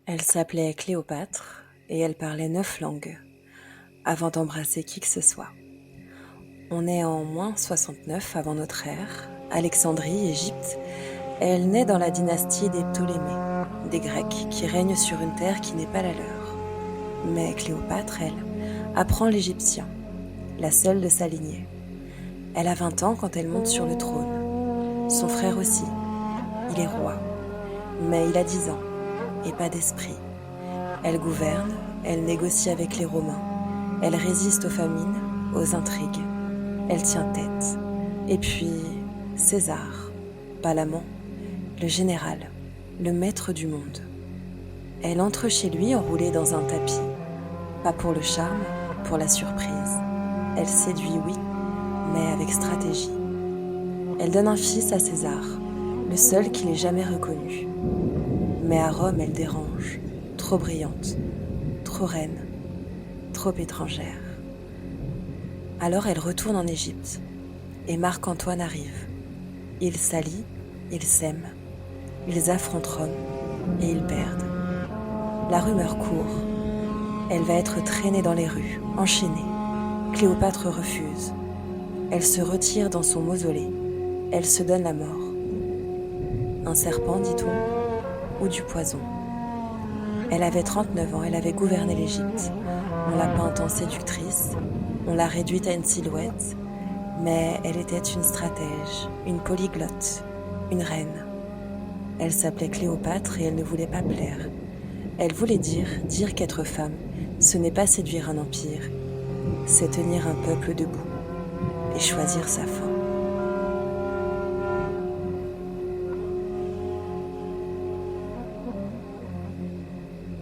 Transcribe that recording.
Elle s'appelait Cléopâtre et elle parlait 9 langues avant d'embrasser qui que ce soit. On est en -69 avant notre ère, Alexandrie, Égypte. Elle naît dans la dynastie des Ptolémées, des Grecs qui règnent sur une terre qui n'est pas la leur. Mais Cléopâtre, elle, apprend l'égyptien, la seule de sa lignée. Elle a 20 ans quand elle monte sur le trône. Son frère aussi, il est roi, mais il a 10 ans et pas d'esprit. Elle gouverne, elle négocie avec les Romains, elle résiste aux famines, aux intrigues, elle tient tête. Et puis, César, pas l'amant, le général, le maître du monde. Elle entre chez lui enroulée dans un tapis, pas pour le charme, pour la surprise. Elle séduit, oui, mais avec stratégie. Elle donne un fils à César, le seul qu'il ait jamais reconnu. Mais à Rome, elle dérange, trop brillante, trop reine, trop étrangère. Alors elle retourne en Égypte, et Marc-Antoine arrive. Ils s'allient, ils s'aiment, ils affrontent Rome, et ils perdent. La rumeur court. Elle va être traînée dans les rues, enchaînée. Cléopâtre refuse. Elle se retire dans son mausolée. Elle se donne la mort. Un serpent, dit-on, ou du poison. Elle avait 39 ans, elle avait gouverné l'Égypte. On l'a peinte en séductrice, on l'a réduite à une silhouette, mais elle était une stratège, une polyglotte, une reine. Elle s'appelait Cléopâtre et elle ne voulait pas plaire. Elle voulait dire qu'être femme, ce n'est pas séduire un empire, c'est tenir un peuple debout et choisir sa fin.